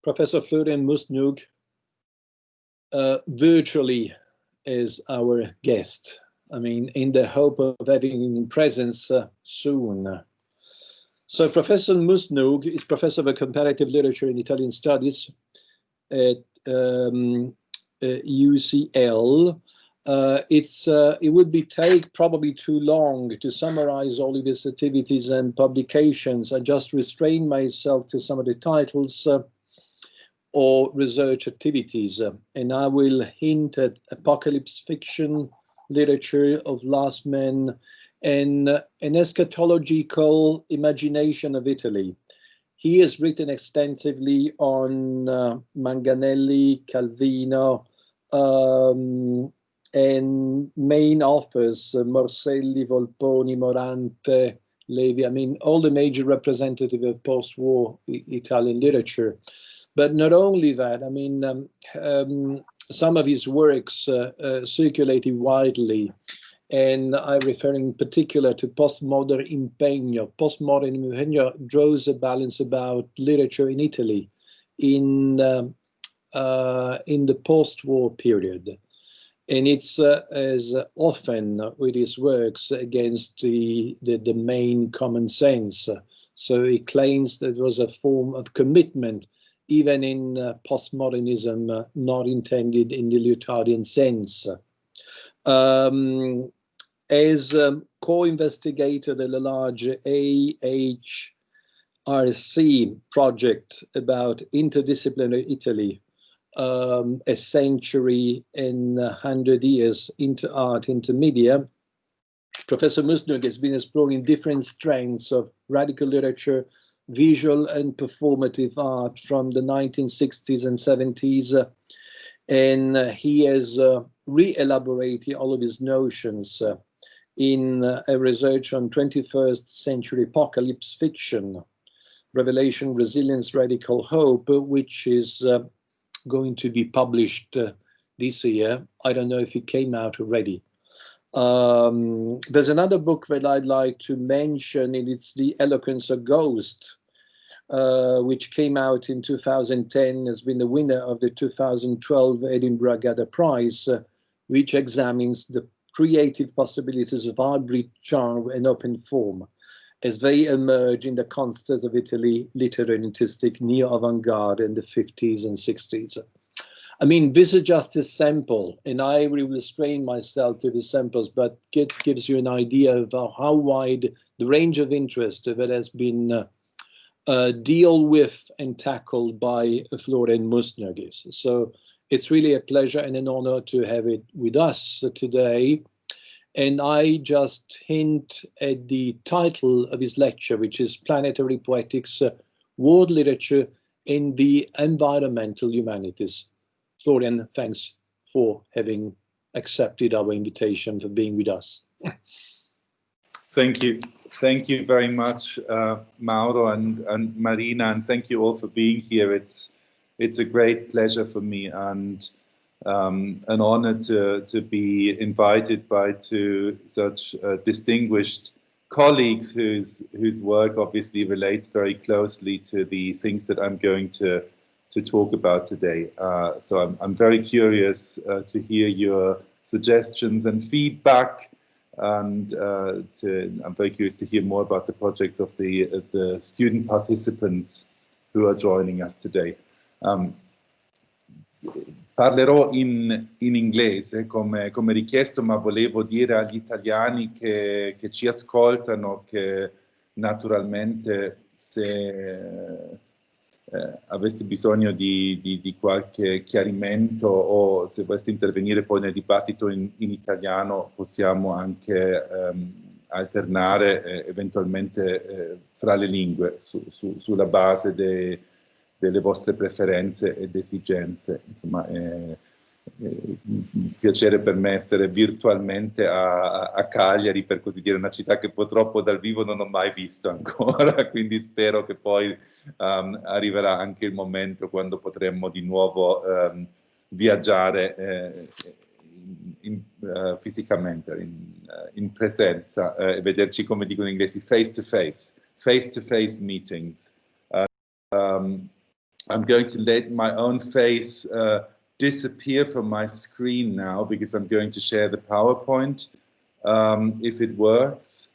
Professor Florian Mussgnug virtually is our guest. I mean, in the hope of having him in presence soon. So Professor Mussgnug is Professor of Comparative Literature and Italian Studies at UCL. It would take probably too long to summarize all of his activities and publications. I just restrained myself to some of the titles or research activities, and I will hint at apocalypse fiction, literature of last men, and an eschatological imagination of Italy. He has written extensively on Manganelli, Calvino, and main authors, Morselli, Volponi, Morante, Levi, I mean, all the major representatives of post-war Italian literature. But not only that, I mean, some of his works circulated widely, and I refer in particular to Postmodern Impegno. Postmodern Impegno draws a balance about literature in Italy in the post-war period. And it's as often with his works against the main common sense. So he claims that there was a form of commitment, even in postmodernism, not intended in the Lyothardian sense. As co-investigator of the large AHRC project about interdisciplinary Italy, a century and 100 years into art, into media, Professor Mussgnug has been exploring different strands of radical literature, visual and performative art from the 1960s and 70s, and he has re-elaborated all of his notions in a research on 21st century apocalypse fiction, Revelation, Resilience, Radical Hope, which is going to be published this year. I don't know if it came out already. There's another book that I'd like to mention, and it's The Eloquence of Ghost, which came out in 2010, has been the winner of the 2012 Edinburgh Gather Prize, which examines the creative possibilities of hybrid genre and open form as they emerge in the context of Italy, literary and artistic neo-avant-garde in the 50s and 60s. I mean, this is just a sample, and I will restrain myself to the samples, but it gives you an idea of how wide the range of interest that has been dealt with and tackled by Florian Mussgnug is. So it's really a pleasure and an honor to have it with us today. And I just hint at the title of his lecture, which is Planetary Poetics, World Literature in the Environmental Humanities. Florian, thanks for having accepted our invitation, for being with us. Thank you. Thank you very much, Mauro and Marina, and thank you all for being here. It's a great pleasure for me and an honor to be invited by two such distinguished colleagues whose work obviously relates very closely to the things that I'm going to talk about today. So I'm very curious to hear your suggestions and feedback, and I'm very curious to hear more about the projects of the student participants who are joining us today. Parlerò in inglese come richiesto, ma volevo dire agli italiani che ci ascoltano che naturalmente se aveste bisogno di qualche chiarimento o se voleste intervenire poi nel dibattito in italiano, possiamo anche alternare eventualmente fra le lingue sulla base delle vostre preferenze ed esigenze. Insomma, è un piacere per me essere virtualmente a Cagliari, per così dire, una città che purtroppo dal vivo non ho mai visto ancora, quindi spero che poi arriverà anche il momento quando potremmo di nuovo viaggiare fisicamente, in presenza, e vederci, come dicono gli inglesi, face to face meetings. I'm going to let my own face disappear from my screen now because I'm going to share the PowerPoint, if it works.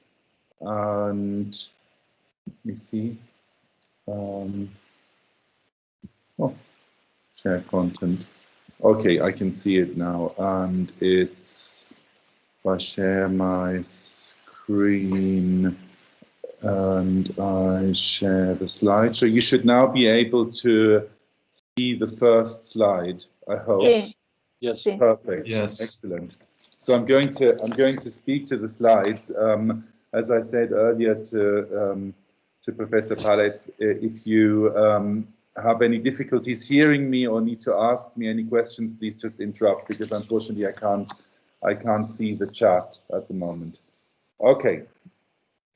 And let me see. Oh, share content. Okay, I can see it now. And it's, if I share my screen and I share the slide. So you should now be able to see the first slide, I hope. Sì. Yes. Sì. Perfect. Yes. Excellent. So I'm going to speak to the slides. As I said earlier to Professor Pallet, if you have any difficulties hearing me or need to ask me any questions, please just interrupt, because unfortunately I can't see the chat at the moment. Okay.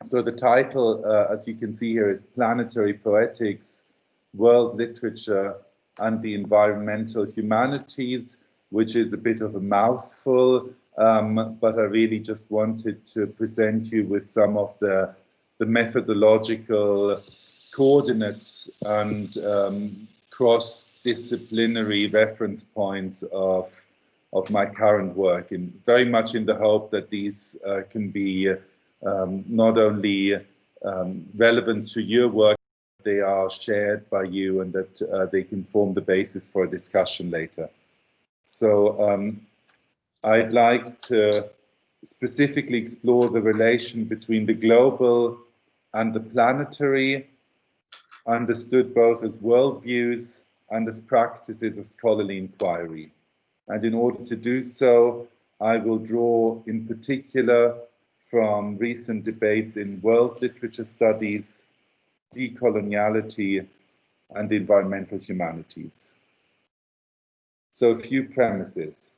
So the title, as you can see here, is Planetary Poetics, World Literature and the Environmental Humanities, which is a bit of a mouthful, but I really just wanted to present you with some of the methodological coordinates and cross-disciplinary reference points of my current work, very much in the hope that these can be not only relevant to your work, they are shared by you, and that they can form the basis for a discussion later. So I'd like to specifically explore the relation between the global and the planetary, understood both as worldviews and as practices of scholarly inquiry. And in order to do so, I will draw in particular from recent debates in world literature studies, decoloniality, and the environmental humanities. So a few premises.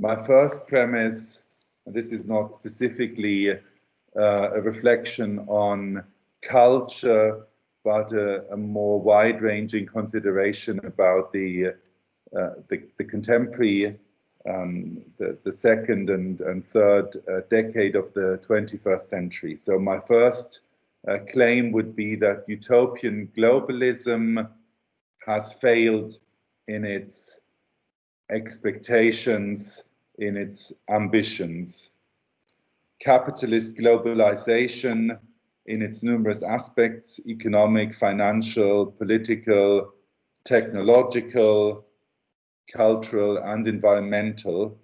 My first premise, and this is not specifically a reflection on culture, but a more wide-ranging consideration about the contemporary, the second and third decade of the 21st century. So my first claim would be that utopian globalism has failed in its expectations, in its ambitions. Capitalist globalization in its numerous aspects, economic, financial, political, technological, cultural, and environmental,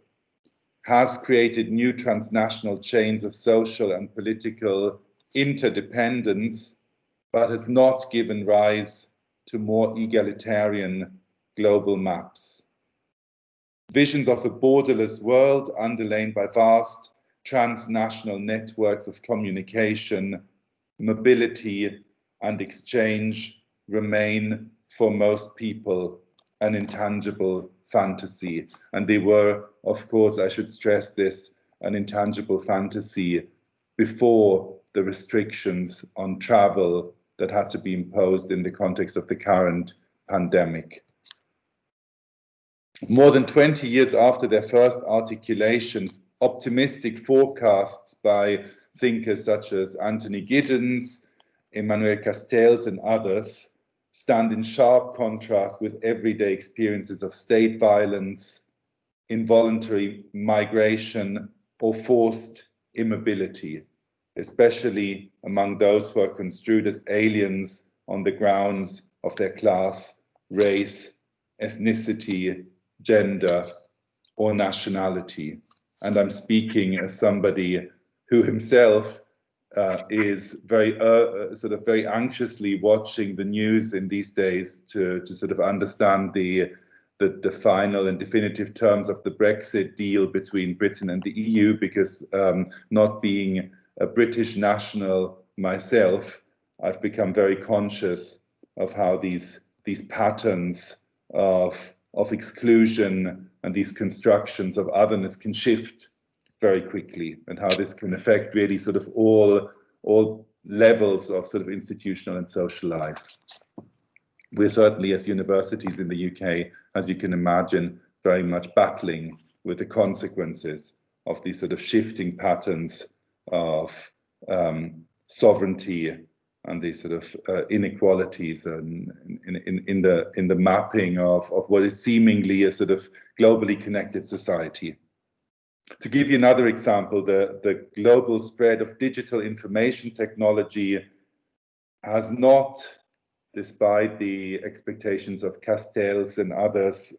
has created new transnational chains of social and political interdependence, but has not given rise to more egalitarian global maps. Visions of a borderless world underlain by vast transnational networks of communication, mobility, and exchange remain for most people an intangible fantasy. And they were, of course, I should stress this, an intangible fantasy before the restrictions on travel that had to be imposed in the context of the current pandemic. More than 20 years after their first articulation, optimistic forecasts by thinkers such as Anthony Giddens, Emmanuel Castells, and others stand in sharp contrast with everyday experiences of state violence, involuntary migration, or forced immobility, especially among those who are construed as aliens on the grounds of their class, race, ethnicity, gender, or nationality. And I'm speaking as somebody who himself is very sort of very anxiously watching the news in these days to sort of understand the final and definitive terms of the Brexit deal between Britain and the EU, because not being a British national myself, I've become very conscious of how these patterns of exclusion and these constructions of otherness can shift very quickly, and how this can affect really sort of all levels of sort of institutional and social life. We're certainly, as universities in the UK, as you can imagine, very much battling with the consequences of these sort of shifting patterns of sovereignty these sort of inequalities and in the mapping of what is seemingly a sort of globally connected society. To give you another example, the global spread of digital information technology has not, despite the expectations of Castells and others,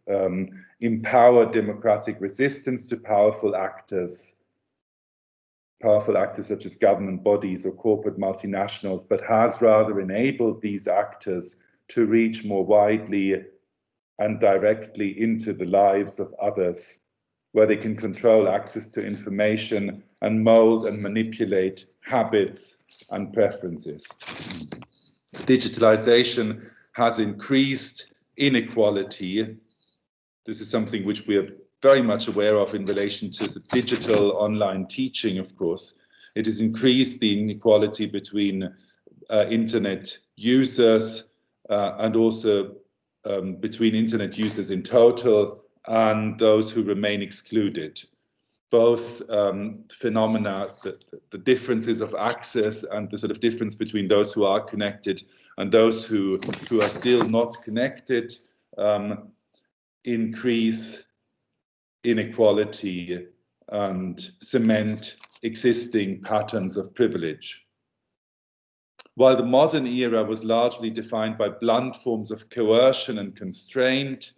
empowered democratic resistance to powerful actors such as government bodies or corporate multinationals, but has rather enabled these actors to reach more widely and directly into the lives of others, where they can control access to information and mold and manipulate habits and preferences. Digitalization has increased inequality. This is something which we are very much aware of in relation to the digital online teaching, of course. It has increased the inequality between internet users and also between internet users in total and those who remain excluded. Both phenomena, the differences of access and the sort of difference between those who are connected and those who are still not connected, increase inequality and cement existing patterns of privilege. While the modern era was largely defined by blunt forms of coercion and constraint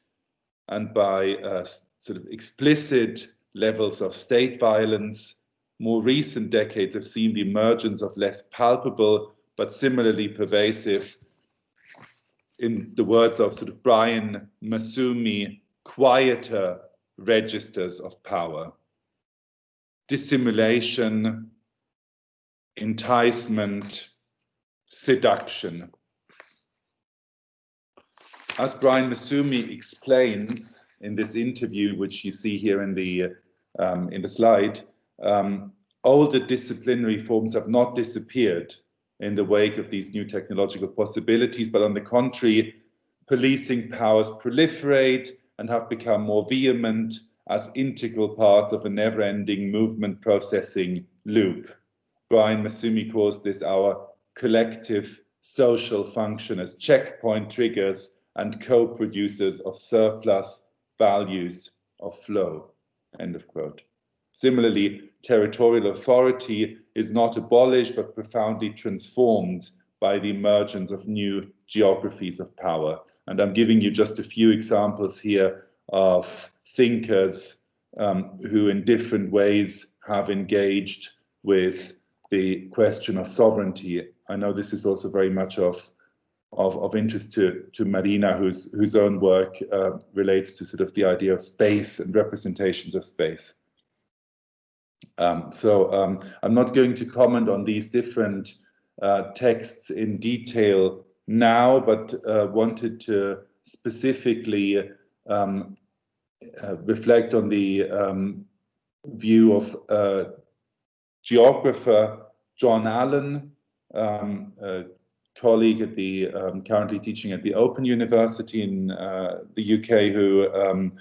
and by sort of explicit levels of state violence, more recent decades have seen the emergence of less palpable but similarly pervasive, in the words of sort of Brian Mussgnug, quieter registers of power. Dissimulation, enticement, seduction. As Brian Mussgnug explains in this interview, which you see here in the slide, older disciplinary forms have not disappeared in the wake of these new technological possibilities, but on the contrary, policing powers proliferate and have become more vehement as integral parts of a never-ending movement processing loop. Brian Mussgnug calls this our collective social function as checkpoint triggers and co-producers of surplus values of flow, end of quote. Similarly, territorial authority is not abolished but profoundly transformed by the emergence of new geographies of power. And I'm giving you just a few examples here of thinkers who in different ways have engaged with the question of sovereignty. I know this is also very much of interest to Marina, whose own work relates to sort of the idea of space and representations of space. So I'm not going to comment on these different texts in detail now, but wanted to specifically reflect on the view of geographer John Allen, a colleague at the currently teaching at the Open University in the UK, who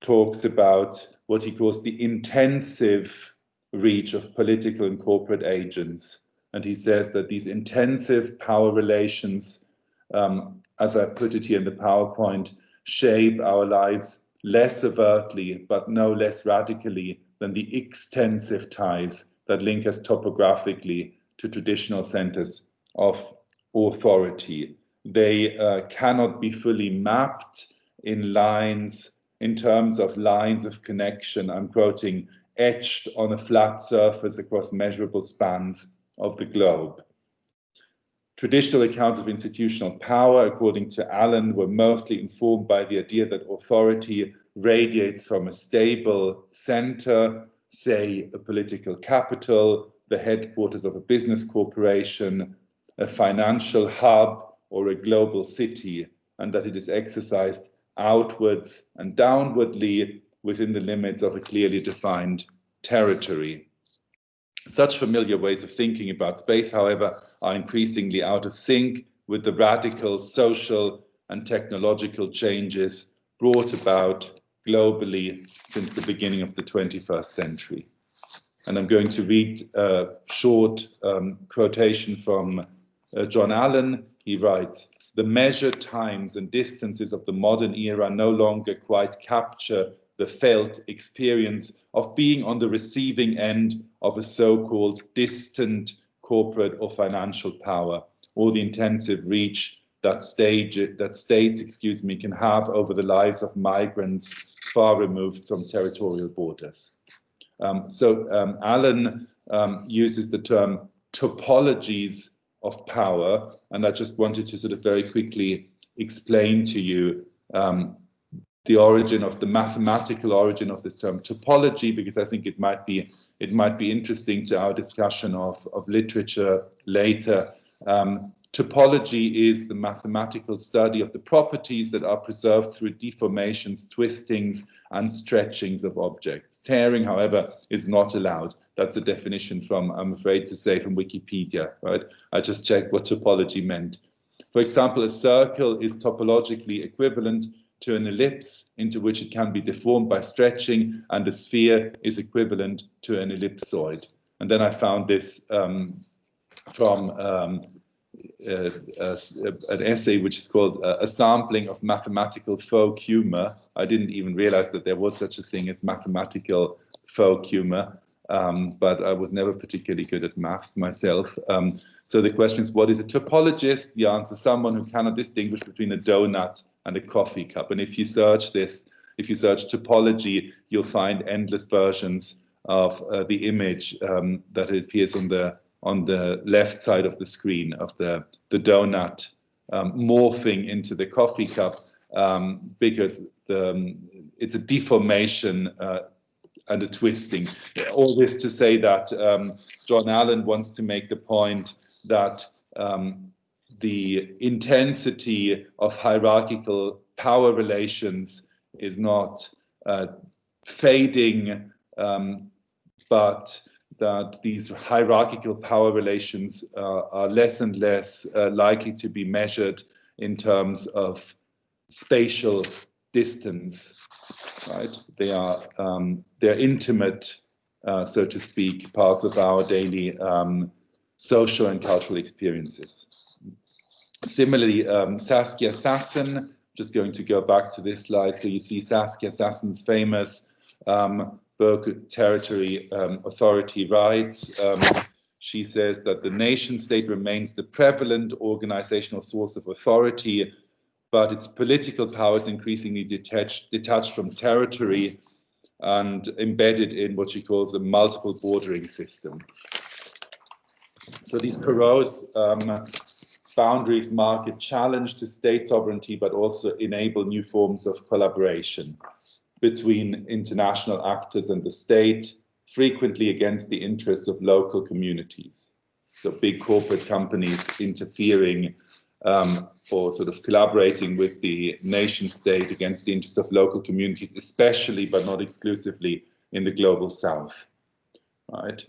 talks about what he calls the intensive reach of political and corporate agents. And he says that these intensive power relations, as I put it here in the PowerPoint, shape our lives less overtly, but no less radically than the extensive ties that link us topographically to traditional centers of authority. They cannot be fully mapped in lines, in terms of lines of connection, I'm quoting, etched on a flat surface across measurable spans of the globe. Traditional accounts of institutional power, according to Allen, were mostly informed by the idea that authority radiates from a stable center, say a political capital, the headquarters of a business corporation, a financial hub, or a global city, and that it is exercised outwards and downwardly within the limits of a clearly defined territory. Such familiar ways of thinking about space, however, are increasingly out of sync with the radical social and technological changes brought about globally since the beginning of the 21st century. And I'm going to read a short quotation from John Allen, he writes, "The measured times and distances of the modern era no longer quite capture the felt experience of being on the receiving end of a so-called distant corporate or financial power, or the intensive reach that states can have over the lives of migrants far removed from territorial borders." Allen uses the term topologies of power, and I just wanted to sort of very quickly explain to you the origin of the mathematical origin of this term topology, because I think it might be interesting to our discussion of literature later. Topology is the mathematical study of the properties that are preserved through deformations, twistings, and stretchings of objects. Tearing, however, is not allowed. That's a definition from, I'm afraid to say, from Wikipedia, right? I just checked what topology meant. For example, a circle is topologically equivalent to an ellipse into which it can be deformed by stretching, and a sphere is equivalent to an ellipsoid. And then I found this from an essay which is called A Sampling of Mathematical Folk Humor. I didn't even realize that there was such a thing as mathematical folk humor, but I was never particularly good at maths myself. So the question is, what is a topologist? The answer, someone who cannot distinguish between a donut and a coffee cup. And if you search this, if you search topology, you'll find endless versions of the image that appears on the left side of the screen of the donut morphing into the coffee cup, because it's a deformation and a twisting. All this to say that John Allen wants to make the point that the intensity of hierarchical power relations is not fading, but that these hierarchical power relations are less and less likely to be measured in terms of spatial distance, right? They are they're intimate, so to speak, parts of our daily social and cultural experiences. Similarly, Saskia Sassen, just going to go back to this slide. So you see Saskia Sassen's famous book, Territory Authority Rights. She says that the nation state remains the prevalent organizational source of authority, but its political power is increasingly detached from territory and embedded in what she calls a multiple bordering system. So these porous boundaries mark a challenge to state sovereignty, but also enable new forms of collaboration between international actors and the state, frequently against the interests of local communities. So big corporate companies interfering or sort of collaborating with the nation state against the interests of local communities, especially but not exclusively in the global south. Right.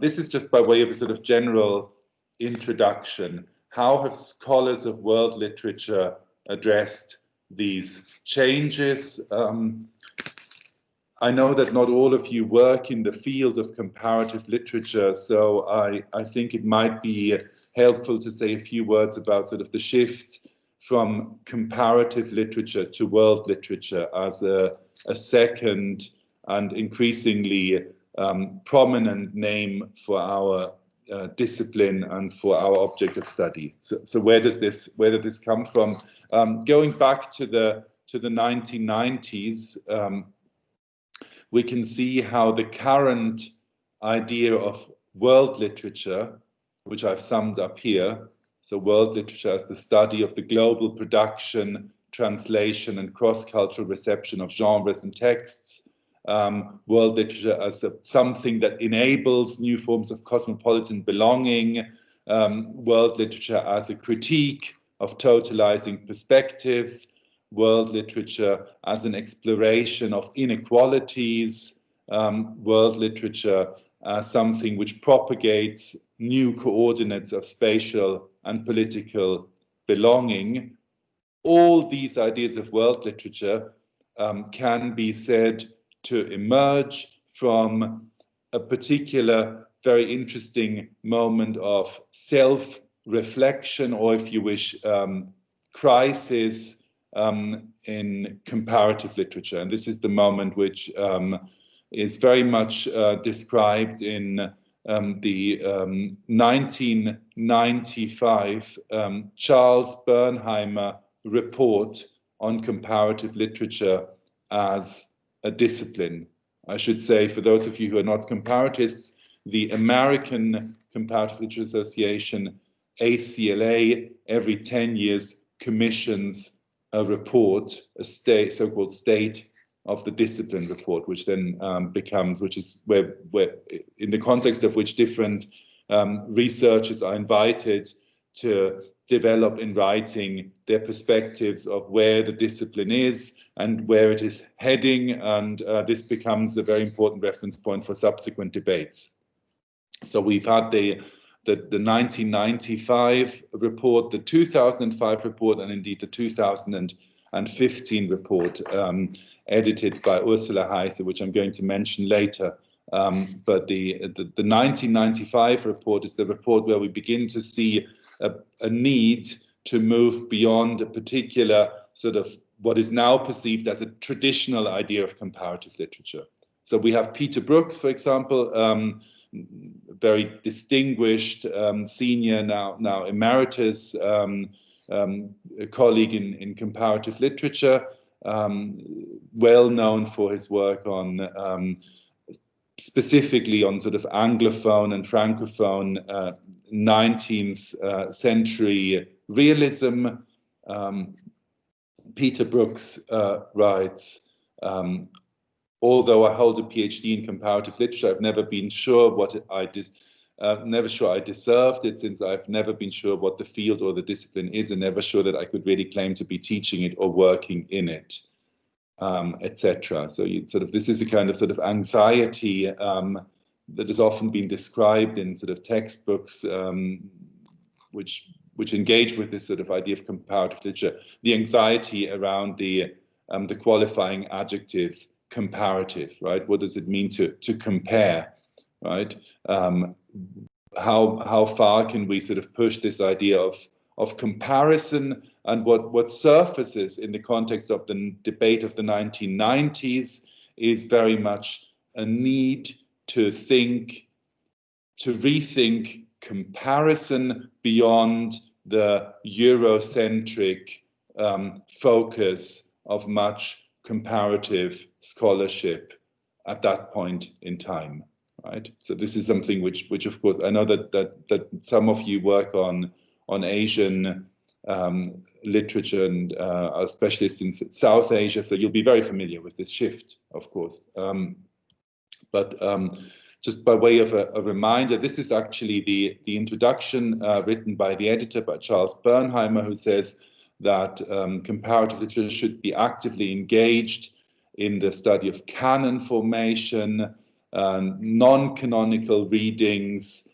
This is just by way of a sort of general introduction. How have scholars of world literature addressed these changes? I know that not all of you work in the field of comparative literature, so I think it might be helpful to say a few words about sort of the shift from comparative literature to world literature as a second and increasingly prominent name for our discipline and for our object of study. So where does this come from? Going back to the 1990s, we can see how the current idea of world literature, which I've summed up here, so world literature as the study of the global production, translation, and cross-cultural reception of genres and texts, world literature as something that enables new forms of cosmopolitan belonging, world literature as a critique of totalizing perspectives, world literature as an exploration of inequalities, world literature as something which propagates new coordinates of spatial and political belonging. All these ideas of world literature can be said to emerge from a particular very interesting moment of self-reflection, or if you wish, crisis in comparative literature. And this is the moment which is very much described in the 1995 Charles Bernheimer report on comparative literature as a discipline. I should say, for those of you who are not comparatists, the American Comparative Literature Association, ACLA, every 10 years commissions a report, a so-called state of the discipline report, which then becomes, which is where in the context of which different researchers are invited to develop in writing their perspectives of where the discipline is and where it is heading, and this becomes a very important reference point for subsequent debates. So we've had the 1995 report, the 2005 report, and indeed the 2015 report, edited by Ursula Heise, which I'm going to mention later. But the 1995 report is the report where we begin to see a need to move beyond a particular sort of what is now perceived as a traditional idea of comparative literature. So we have Peter Brooks, for example, very distinguished senior, now emeritus colleague in comparative literature, well known for his work on specifically on sort of Anglophone and Francophone 19th century realism. Peter Brooks writes, although I hold a PhD in comparative literature, I've never been sure what I did. Never sure I deserved it, since I've never been sure what the field or the discipline is, and never sure that I could really claim to be teaching it or working in it, etc. So this is a kind of sort of anxiety that has often been described in sort of textbooks which engage with this sort of idea of comparative literature. The anxiety around the qualifying adjective comparative, right? What does it mean to compare, right? How far can we sort of push this idea of comparison? And what surfaces in the context of the debate of the 1990s is very much a need to rethink comparison beyond the Eurocentric focus of much comparative scholarship at that point in time, right? So this is something which of course, I know that some of you work on Asian literature and are specialists in South Asia, so you'll be very familiar with this shift, of course. Just by way of a reminder, this is actually the introduction written by the editor, by Charles Bernheimer, who says that comparative literature should be actively engaged in the study of canon formation, non-canonical readings,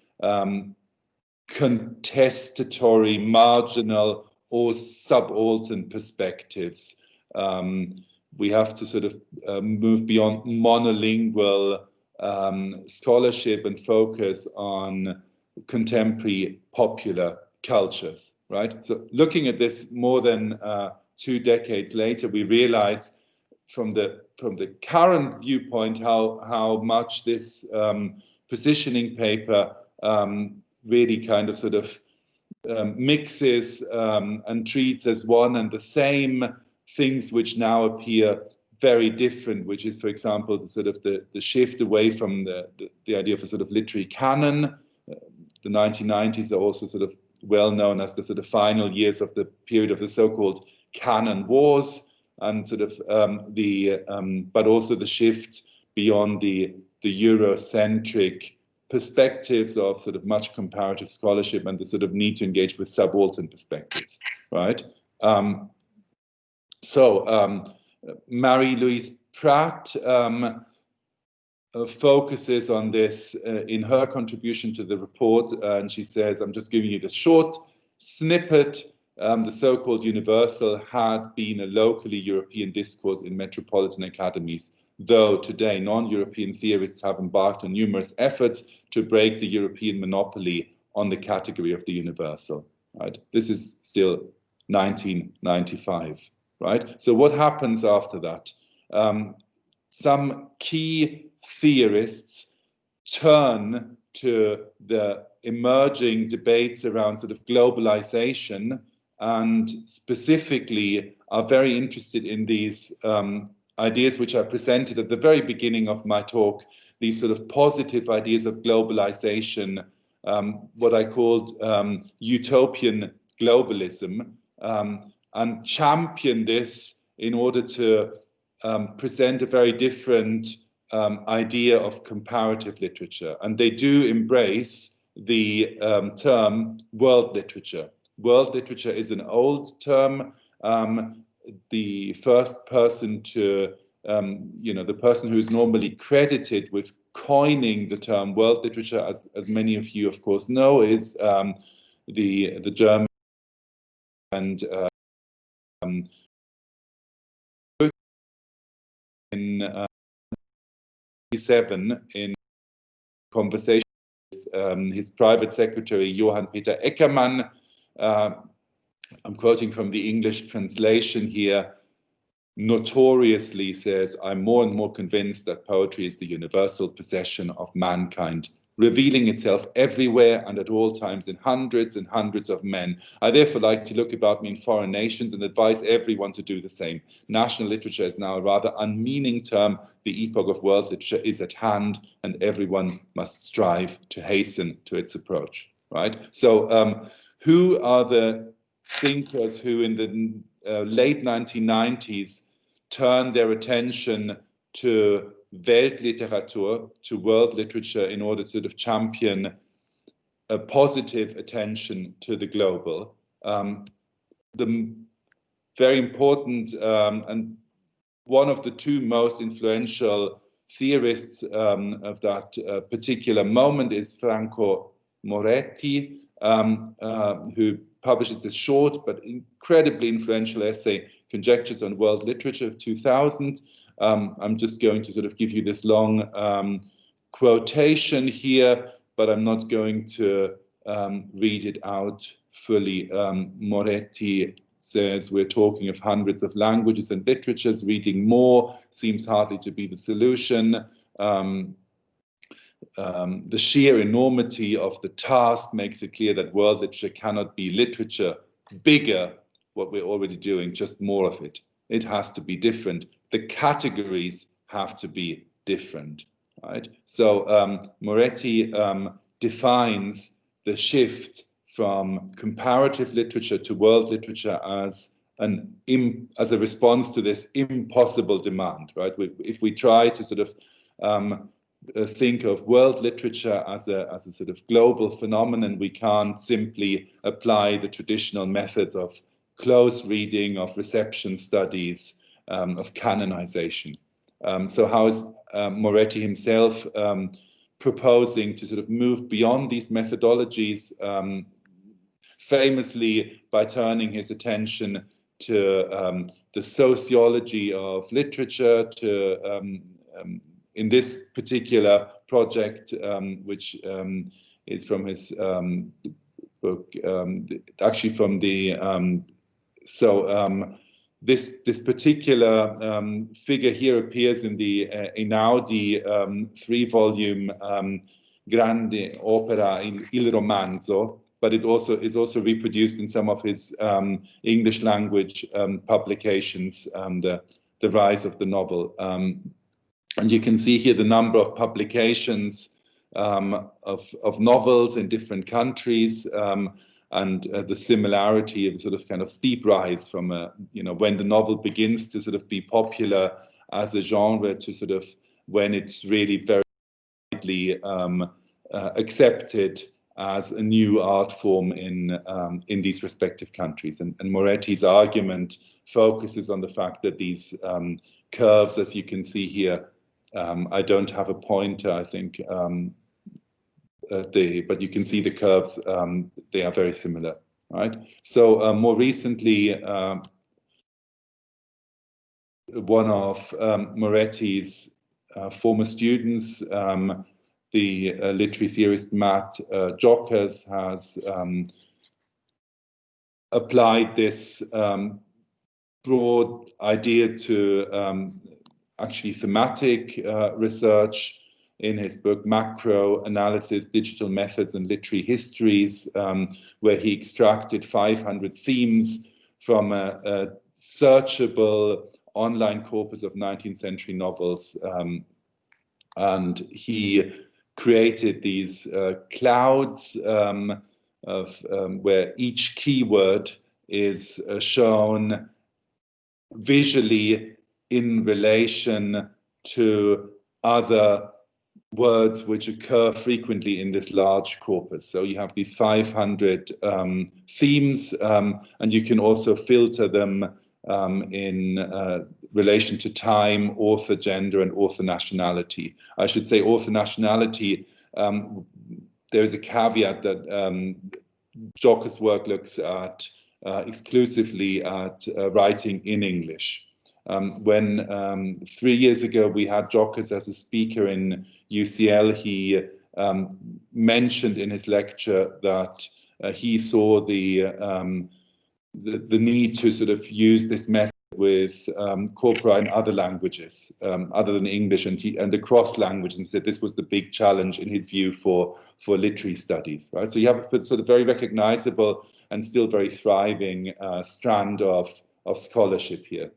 contestatory, marginal, or subaltern perspectives. We have to sort of move beyond monolingual scholarship and focus on contemporary popular cultures, right? So looking at this more than 2 decades later, we realize from the current viewpoint how much this positioning paper really kind of sort of mixes and treats as one and the same things which now appear very different, which is, for example, the sort of the shift away from the idea of a sort of literary canon. The 1990s are also sort of well known as the sort of final years of the period of the so-called canon wars, and sort of but also the shift beyond the Eurocentric perspectives of sort of much comparative scholarship and the sort of need to engage with subaltern perspectives, right? Marie-Louise Pratt focuses on this in her contribution to the report, and she says, I'm just giving you the short snippet. The so-called universal had been a locally European discourse in metropolitan academies, though today non-European theorists have embarked on numerous efforts to break the European monopoly on the category of the universal. Right? This is still 1995. Right? So what happens after that? Some key theorists turn to the emerging debates around sort of globalization, and specifically are very interested in these ideas which I presented at the very beginning of my talk, these sort of positive ideas of globalization, what I called utopian globalism, and champion this in order to present a very different idea of comparative literature. And they do embrace the term world literature. World literature is an old term. The first person to, the person who is normally credited with coining the term world literature, as many of you, of course, know, is the German and in 1977 in conversation with his private secretary Johann Peter Eckermann. I'm quoting from the English translation here. Notoriously says, I'm more and more convinced that poetry is the universal possession of mankind, revealing itself everywhere and at all times in hundreds and hundreds of men. I therefore like to look about me in foreign nations and advise everyone to do the same. National literature is now a rather unmeaning term. The epoch of world literature is at hand, and everyone must strive to hasten to its approach. Right? So who are the thinkers who in the late 1990s turned their attention to Weltliteratur, to world literature, in order to sort of champion a positive attention to the global? The very important and one of the two most influential theorists of that particular moment is Franco Moretti, who publishes this short but incredibly influential essay, Conjectures on World Literature, of 2000. I'm just going to sort of give you this long quotation here, but I'm not going to read it out fully. Moretti says, we're talking of hundreds of languages and literatures. Reading more seems hardly to be the solution. The sheer enormity of the task makes it clear that world literature cannot be literature bigger, what we're already doing, just more of it. It has to be different. The categories have to be different, right? So Moretti defines the shift from comparative literature to world literature as a response to this impossible demand, right? If we try to sort of think of world literature as a sort of global phenomenon, we can't simply apply the traditional methods of close reading, of reception studies, of canonization. So how is Moretti himself proposing to sort of move beyond these methodologies, famously by turning his attention to the sociology of literature, to in this particular project, which is from his book, actually from the this particular figure here appears in the Einaudi 3-volume Grande Opera in Il Romanzo, but it also is also reproduced in some of his English language publications, The Rise of the Novel. And you can see here the number of publications of novels in different countries, and the similarity of sort of kind of steep rise from when the novel begins to sort of be popular as a genre to sort of when it's really very widely accepted as a new art form in these respective countries. And Moretti's argument focuses on the fact that these curves, as you can see here, I don't have a pointer, I think, but you can see the curves, they are very similar, right? So more recently, one of Moretti's former students. The literary theorist Matt Jockers has applied this broad idea to actually thematic research in his book Macroanalysis, Digital Methods and Literary Histories, where he extracted 500 themes from a searchable online corpus of 19th century novels. And he created these clouds where each keyword is shown visually in relation to other words which occur frequently in this large corpus. So you have these 500 themes, and you can also filter them in relation to time, author gender, and author nationality. I should say author nationality, there is a caveat that Jockers' work looks at exclusively at writing in English. When 3 years ago we had Jockers as a speaker in UCL, he mentioned in his lecture that he saw the need to sort of use this method with corpora in other languages other than English, and across languages, and said this was the big challenge in his view for literary studies, right? So you have a sort of very recognizable and still very thriving strand of scholarship here.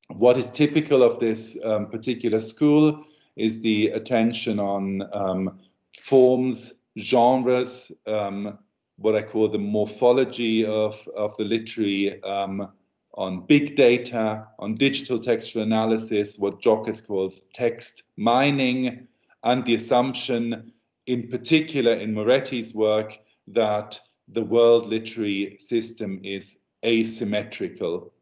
What is typical of this particular school is the attention on forms, genres, what I call the morphology of the literary, on big data, on digital textual analysis, what Jockers calls text mining, and the assumption, in particular in Moretti's work, that the world literary system is asymmetrical.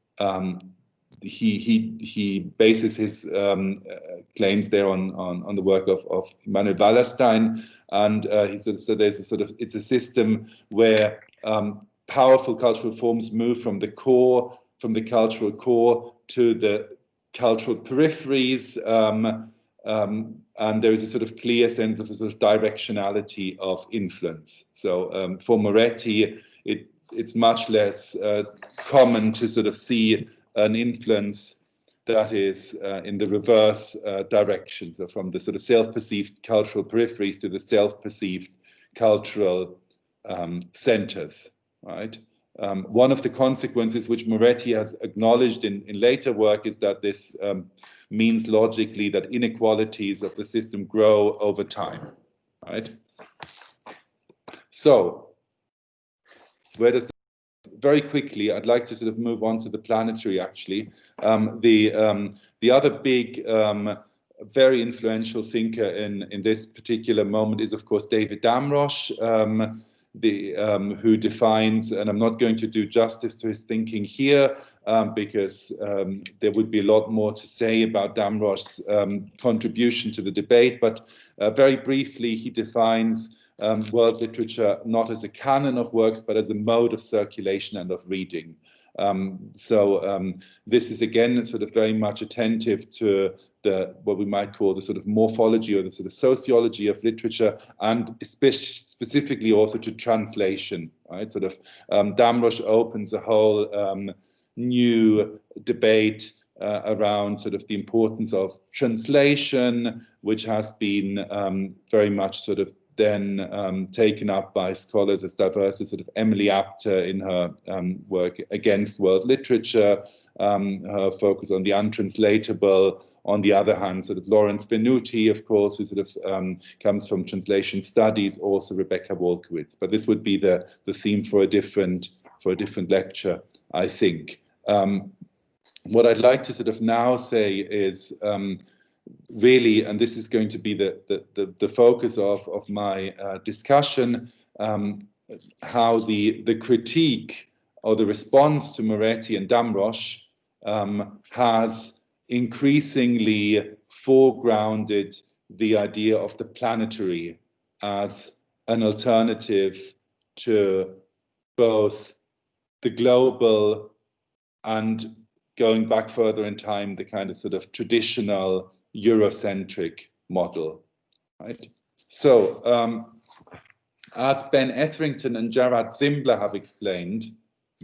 He bases his claims there on the work of Manuel Wallerstein, and so there's a sort of, it's a system where powerful cultural forms move from the core, from the cultural core to the cultural peripheries, and there is a sort of clear sense of a sort of directionality of influence. So for Moretti, it's much less common to sort of see an influence that is in the reverse direction, so from the sort of self-perceived cultural peripheries to the self-perceived cultural centers, right? One of the consequences which Moretti has acknowledged in later work is that this means logically that inequalities of the system grow over time, right? So, where does very quickly, I'd like to sort of move on to the planetary, actually. The other big, very influential thinker in this particular moment is, of course, David Damrosch, who defines, and I'm not going to do justice to his thinking here, because there would be a lot more to say about Damrosch's contribution to the debate, but very briefly, he defines world literature not as a canon of works, but as a mode of circulation and of reading. This is again sort of very much attentive to what we might call the sort of morphology or the sort of sociology of literature, and specifically also to translation, right? Sort of Damrosch opens a whole new debate around sort of the importance of translation, which has been very much sort of then taken up by scholars as diverse as sort of Emily Apter in her work against world literature, her focus on the untranslatable. On the other hand, sort of Lawrence Venuti, of course, who sort of comes from translation studies, also Rebecca Wolkowitz. But this would be the theme for a different lecture, I think. What I'd like to sort of now say is really, and this is going to be the focus of my discussion, how the critique or the response to Moretti and Damrosch has increasingly foregrounded the idea of the planetary as an alternative to both the global and, going back further in time, the kind of sort of traditional Eurocentric model, right? So, as Ben Etherington and Gerard Zimbler have explained,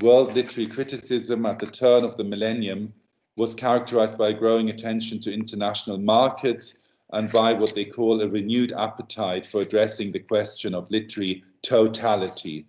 world literary criticism at the turn of the millennium was characterized by a growing attention to international markets and by what they call a renewed appetite for addressing the question of literary totality.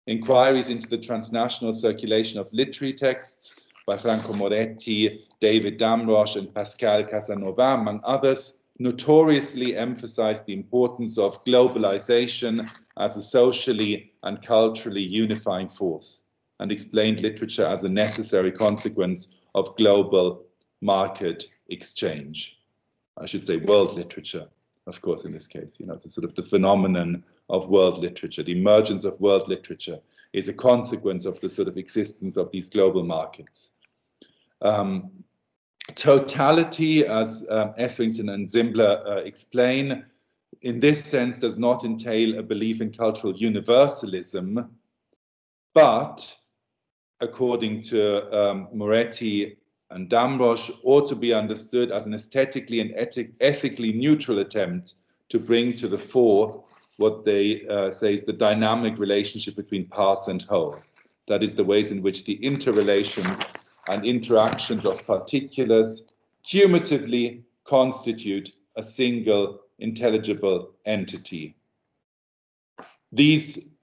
Inquiries into the transnational circulation of literary texts by Franco Moretti, David Damrosch, and Pascal Casanova, among others, notoriously emphasized the importance of globalization as a socially and culturally unifying force, and explained literature as a necessary consequence of global market exchange. I should say world literature, of course, in this case, you know, the sort of the phenomenon of world literature, the emergence of world literature is a consequence of the sort of existence of these global markets. Totality, as Etherington and Zimbler explain, in this sense does not entail a belief in cultural universalism, but according to Moretti and Damrosch, ought to be understood as an aesthetically and ethically neutral attempt to bring to the fore what they say is the dynamic relationship between parts and whole. That is, the ways in which the interrelations and interactions of particulars cumulatively constitute a single intelligible entity. These,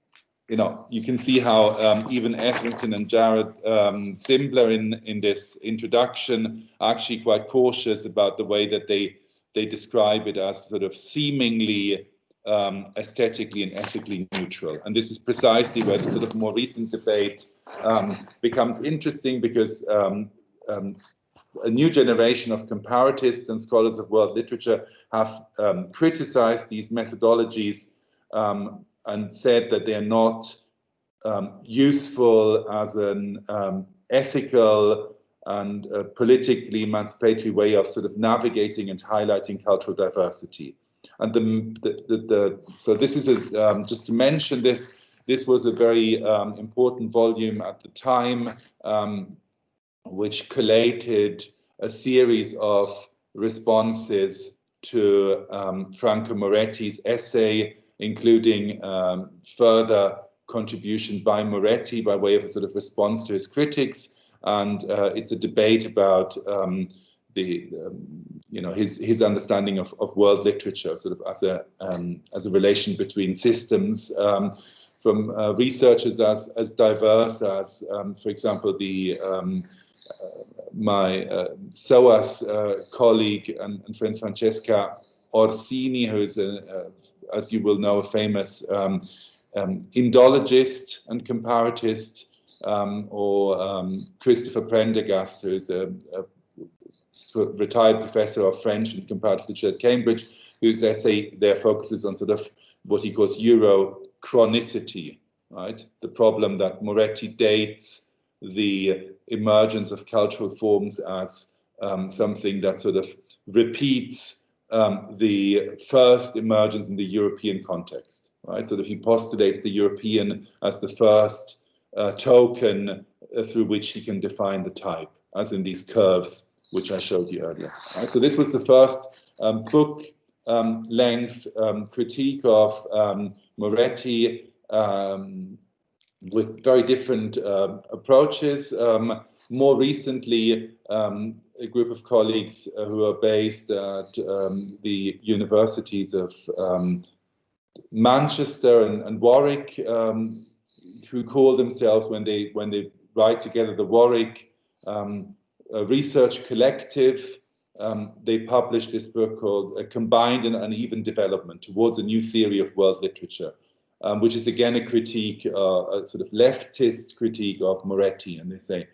you know, you can see how even Etherington and Jared Zimbler in this introduction are actually quite cautious about the way that they describe it as sort of seemingly aesthetically and ethically neutral. And this is precisely where the sort of more recent debate becomes interesting, because a new generation of comparatists and scholars of world literature have criticized these methodologies and said that they are not useful as an ethical and politically emancipatory way of sort of navigating and highlighting cultural diversity. And so this is just to mention this. This was a very important volume at the time, which collated a series of responses to Franco Moretti's essay, including further contribution by Moretti by way of a sort of response to his critics. And it's a debate about his understanding of world literature, sort of as a relation between systems, from researchers as diverse as, for example, my SOAS colleague and friend Francesca Orsini, who is, as you will know, a famous Indologist and comparatist, or Christopher Prendergast, who is a retired professor of French and comparative literature at Cambridge, whose essay there focuses on sort of what he calls Eurochronicity, right? The problem that Moretti dates the emergence of cultural forms as something that sort of repeats the first emergence in the European context, right? So that he postulates the European as the first token through which he can define the type, as in these curves which I showed you earlier. Right? So this was the first book length critique of Moretti, with very different approaches. More recently, a group of colleagues who are based at the universities of Manchester and Warwick, who call themselves, when they write together, the Warwick Research Collective. They published this book called A Combined and Uneven Development Towards a New Theory of World Literature, which is again a critique, a sort of leftist critique of Moretti. And they say,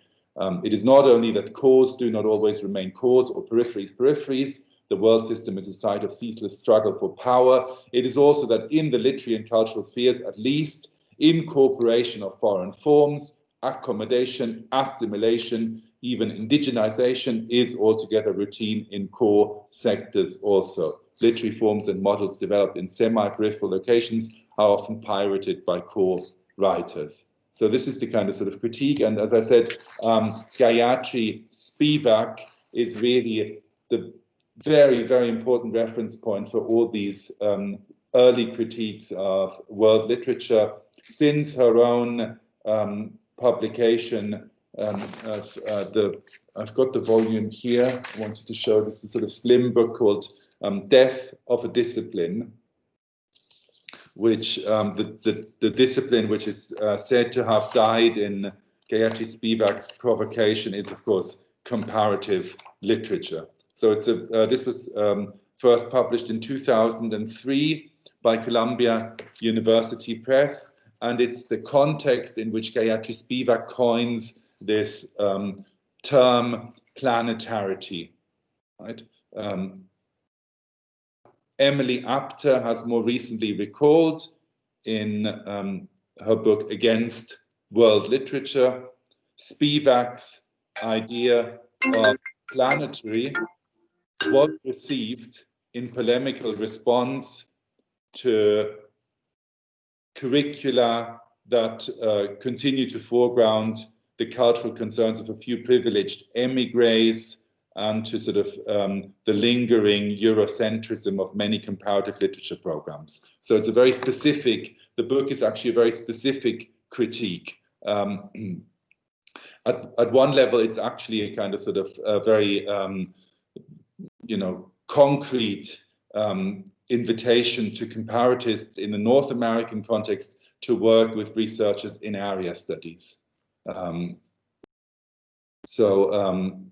it is not only that cores do not always remain cores or peripheries, the world system is a site of ceaseless struggle for power. It is also that in the literary and cultural spheres, at least, incorporation of foreign forms, accommodation, assimilation, even indigenization is altogether routine in core sectors also. Literary forms and models developed in semi-peripheral locations are often pirated by core writers. So this is the kind of sort of critique. And as I said, Gayatri Spivak is really the very, very important reference point for all these early critiques of world literature since her own publication of I've got the volume here. I wanted to show this sort of slim book called Death of a Discipline, which the discipline which is said to have died in Gayatri Spivak's provocation is, of course, comparative literature. So it's this was first published in 2003 by Columbia University Press, and it's the context in which Gayatri Spivak coins this term planetarity, right? Emily Apter has more recently recalled in her book Against World Literature, Spivak's idea of planetary was received in polemical response to curricula that continue to foreground the cultural concerns of a few privileged emigres, and to sort of the lingering Eurocentrism of many comparative literature programs. So it's a very specific, the book is actually a very specific critique. At one level, it's actually a kind of sort of a very, you know, concrete invitation to comparatists in the North American context to work with researchers in area studies.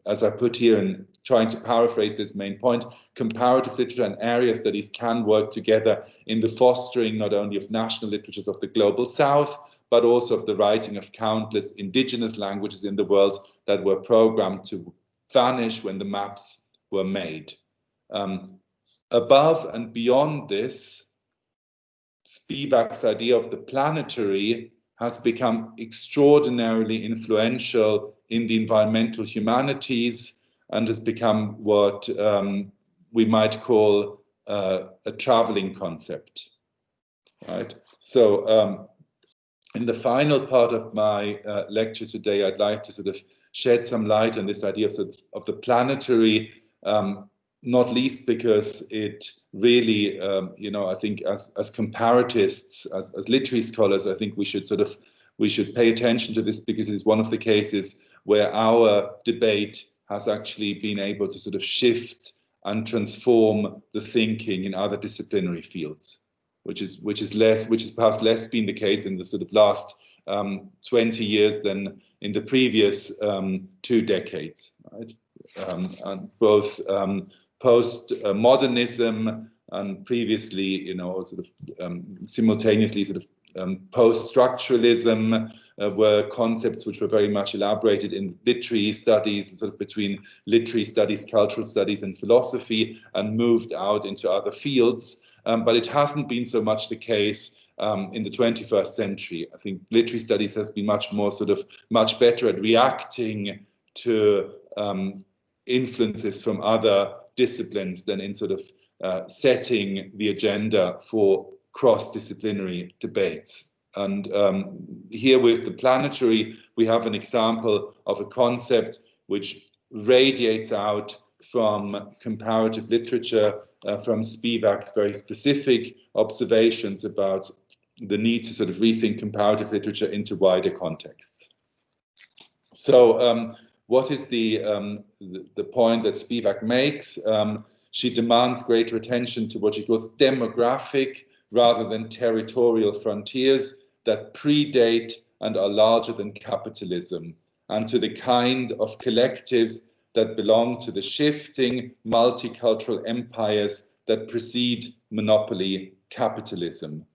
As I put here in trying to paraphrase this main point, comparative literature and area studies can work together in the fostering not only of national literatures of the global South, but also of the writing of countless indigenous languages in the world that were programmed to vanish when the maps were made. Above and beyond this, Spivak's idea of the planetary has become extraordinarily influential in the environmental humanities and has become what we might call a traveling concept, right? So in the final part of my lecture today, I'd like to sort of shed some light on this idea of the planetary, not least because it really, you know, I think as comparatists, as literary scholars, I think we should pay attention to this, because it is one of the cases where our debate has actually been able to sort of shift and transform the thinking in other disciplinary fields, which is perhaps less been the case in the sort of last 20 years than in the previous 2 decades, right? And both post-modernism and previously, you know, sort of simultaneously sort of post-structuralism were concepts which were very much elaborated in literary studies, sort of between literary studies, cultural studies, and philosophy, and moved out into other fields. But it hasn't been so much the case in the 21st century. I think literary studies has been much better at reacting to influences from other disciplines than in sort of setting the agenda for cross-disciplinary debates. And here with the planetary, we have an example of a concept which radiates out from comparative literature, from Spivak's very specific observations about the need to sort of rethink comparative literature into wider contexts. So what is the point that Spivak makes? She demands greater attention to what she calls demographic rather than territorial frontiers that predate and are larger than capitalism, and to the kind of collectives that belong to the shifting multicultural empires that precede monopoly capitalism.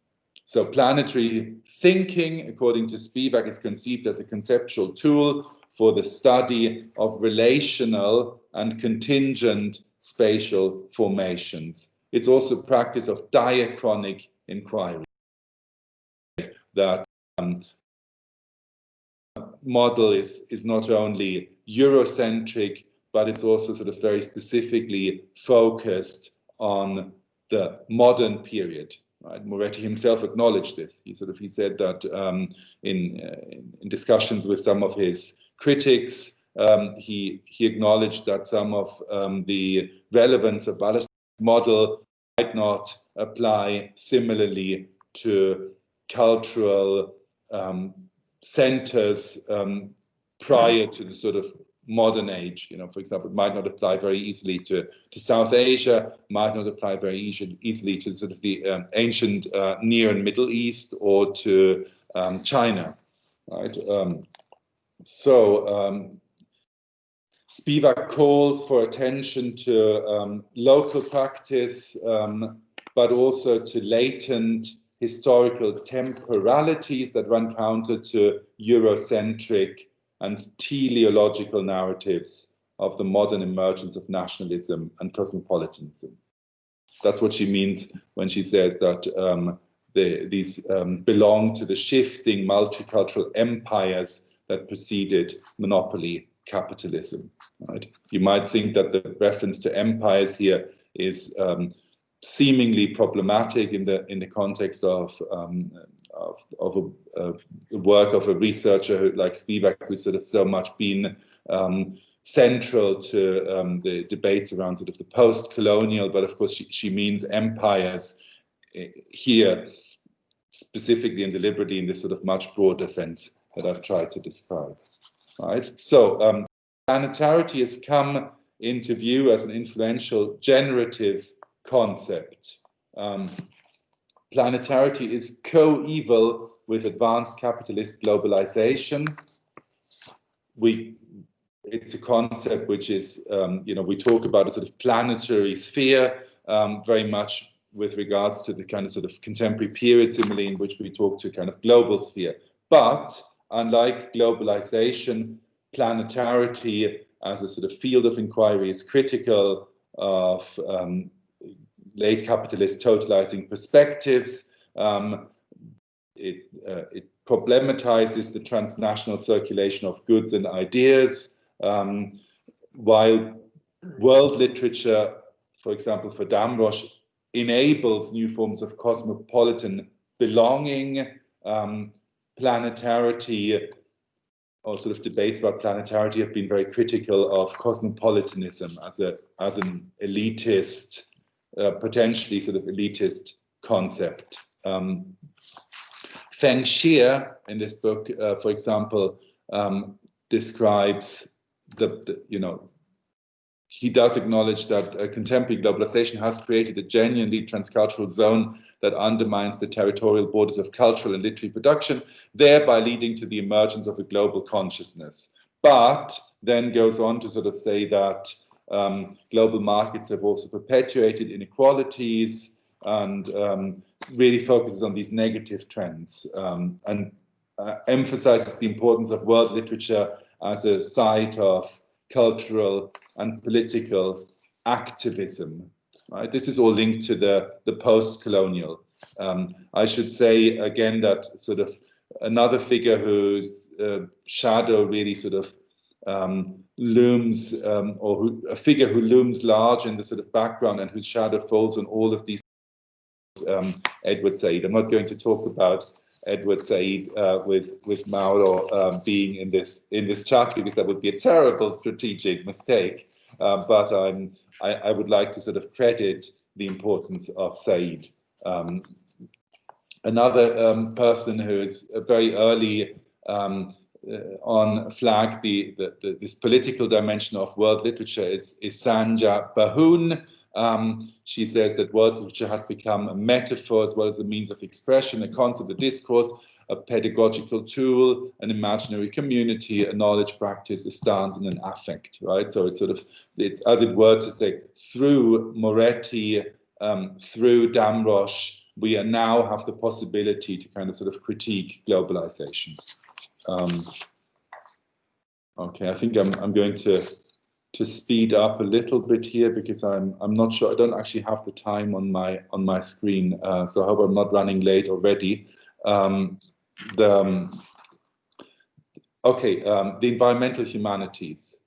So planetary thinking, according to Spivak, is conceived as a conceptual tool for the study of relational and contingent spatial formations. It's also a practice of diachronic inquiry. That model is not only Eurocentric, but it's also sort of very specifically focused on the modern period. Right? Moretti himself acknowledged this. He said that in discussions with some of his critics, he acknowledged that some of the relevance of Wallerstein's model might not apply similarly to cultural centers prior to the sort of modern age. You know, for example, it might not apply very easily to South Asia, might not apply very easily to sort of the ancient Near and Middle East or to China, right? Spivak calls for attention to local practice, but also to latent historical temporalities that run counter to Eurocentric and teleological narratives of the modern emergence of nationalism and cosmopolitanism. That's what she means when she says that these belong to the shifting multicultural empires that preceded monopoly capitalism. Right? You might think that the reference to empires here is seemingly problematic in the context of a work of a researcher like Spivak, who's sort of so much been central to the debates around sort of the post-colonial, but of course she means empires here specifically and deliberately in this sort of much broader sense that I've tried to describe. Right? So planetarity has come into view as an influential generative concept. Planetarity is coeval with advanced capitalist globalization. It's a concept which is, you know, we talk about a sort of planetary sphere, very much with regards to the kind of sort of contemporary period simile in which we talk to kind of global sphere. But unlike globalization, planetarity as a sort of field of inquiry is critical of late capitalist totalizing perspectives. It problematizes the transnational circulation of goods and ideas, while world literature, for example, for Damrosch, enables new forms of cosmopolitan belonging. Planetarity, or sort of debates about planetarity, have been very critical of cosmopolitanism as an elitist, potentially sort of elitist concept. Feng Xie in this book, for example, describes you know, he does acknowledge that contemporary globalization has created a genuinely transcultural zone that undermines the territorial borders of cultural and literary production, thereby leading to the emergence of a global consciousness. But then goes on to sort of say that global markets have also perpetuated inequalities and really focuses on these negative trends and emphasizes the importance of world literature as a site of cultural and political activism. Right? This is all linked to the post-colonial. I should say again that sort of another figure whose shadow really sort of looms, or a figure who looms large in the sort of background and whose shadow falls on all of these, Edward Said. I'm not going to talk about Edward Said with Mauro being in this chat, because that would be a terrible strategic mistake. But I would like to sort of credit the importance of Said. Another person who is very early on flag this political dimension of world literature is Sanja Bahoun. She says that world literature has become a metaphor as well as a means of expression, a concept, a discourse, a pedagogical tool, an imaginary community, a knowledge practice, a stance, and an affect, right? So it's sort of, it's as it were to say, through Moretti, through Damrosch, we now have the possibility to kind of sort of critique globalization. Okay, I think I'm going to speed up a little bit here, because I'm not sure, I don't actually have the time on my screen, so I hope I'm not running late already. The environmental humanities.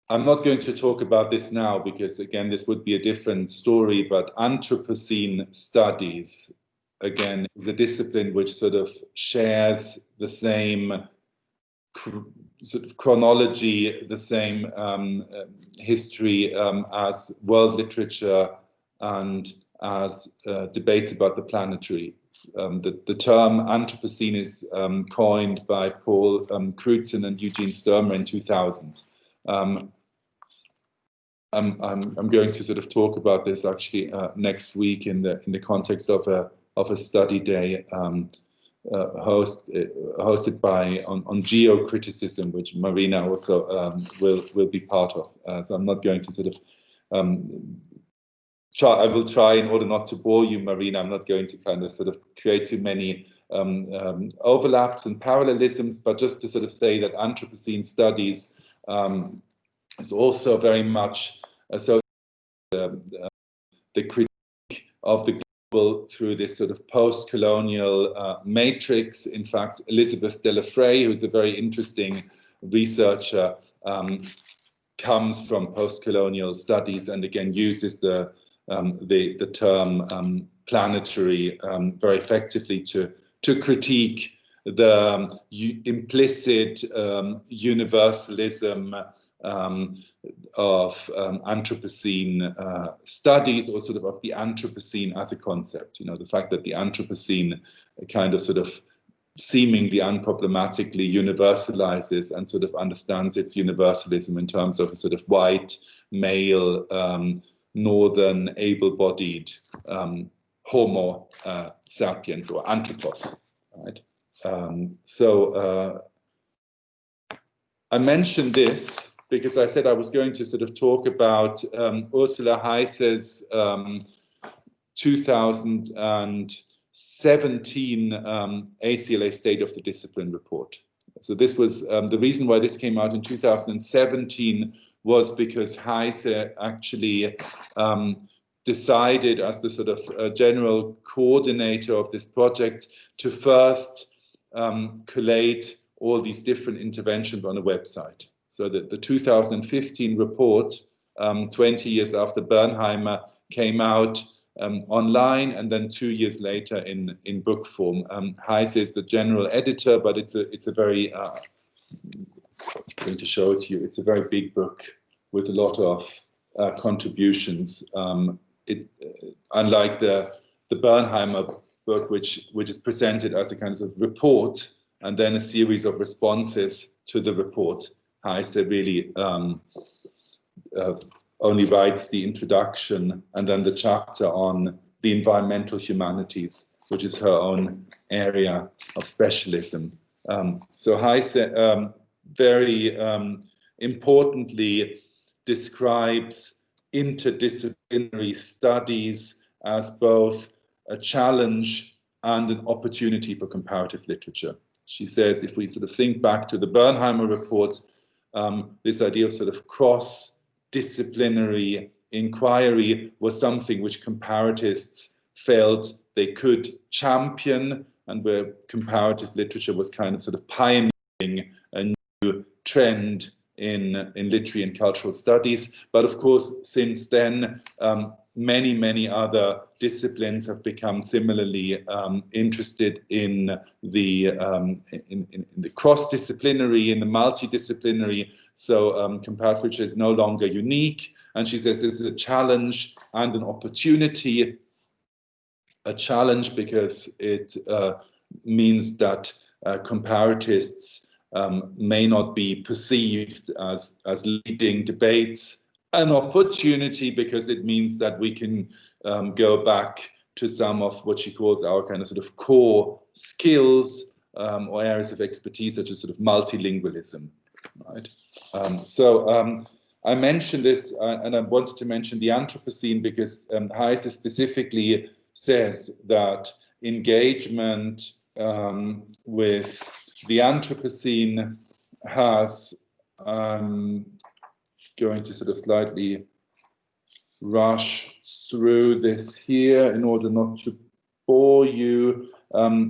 I'm not going to talk about this now, because again, this would be a different story, but Anthropocene studies, again, the discipline which sort of shares the same sort of chronology, the same history as world literature and as debates about the planetary. The term Anthropocene is coined by Paul Crutzen and Eugene Sturmer in 2000. I'm going to sort of talk about this actually next week in the context of a study day hosted by on geocriticism, which Marina also will be part of. So I'm not going to sort of I will try, in order not to bore you, Marina, I'm not going to kind of sort of create too many overlaps and parallelisms, but just to sort of say that Anthropocene studies is also very much associated with the critique of the global through this sort of post-colonial matrix. In fact, Elizabeth de la Frey, who's a very interesting researcher, comes from post-colonial studies and again uses the term planetary very effectively to critique the implicit universalism of Anthropocene studies, or sort of the Anthropocene as a concept. You know, the fact that the Anthropocene kind of sort of seemingly unproblematically universalizes and sort of understands its universalism in terms of a sort of white, male, northern, able-bodied Homo sapiens or anthropos, right? I mentioned this because I said I was going to sort of talk about Ursula Heise's 2017 ACLA State of the Discipline report. So this was the reason why this came out in 2017 was because Heise actually decided, as the sort of general coordinator of this project, to first collate all these different interventions on a website. So that the 2015 report, 20 years after Bernheimer, came out online, and then 2 years later in book form. Heise is the general editor, but it's a very I'm going to show it to you. It's a very big book with a lot of contributions. Unlike the Bernheimer book, which is presented as a kind of report and then a series of responses to the report, Heise really only writes the introduction and then the chapter on the environmental humanities, which is her own area of specialism. So Heise very importantly describes interdisciplinary studies as both a challenge and an opportunity for comparative literature. She says, if we sort of think back to the Bernheimer report, this idea of sort of cross-disciplinary inquiry was something which comparatists felt they could champion, and where comparative literature was kind of sort of pioneering a new trend in literary and cultural studies. But of course, since then, many other disciplines have become similarly interested in the cross-disciplinary, in the multidisciplinary. So comparative literature is no longer unique. And she says this is a challenge and an opportunity. A challenge because it means that comparatists may not be perceived as leading debates. An opportunity because it means that we can go back to some of what she calls our kind of sort of core skills or areas of expertise, such as sort of multilingualism, right? I mentioned this and I wanted to mention the Anthropocene because Heise specifically says that engagement with the Anthropocene has going to sort of slightly rush through this here in order not to bore you.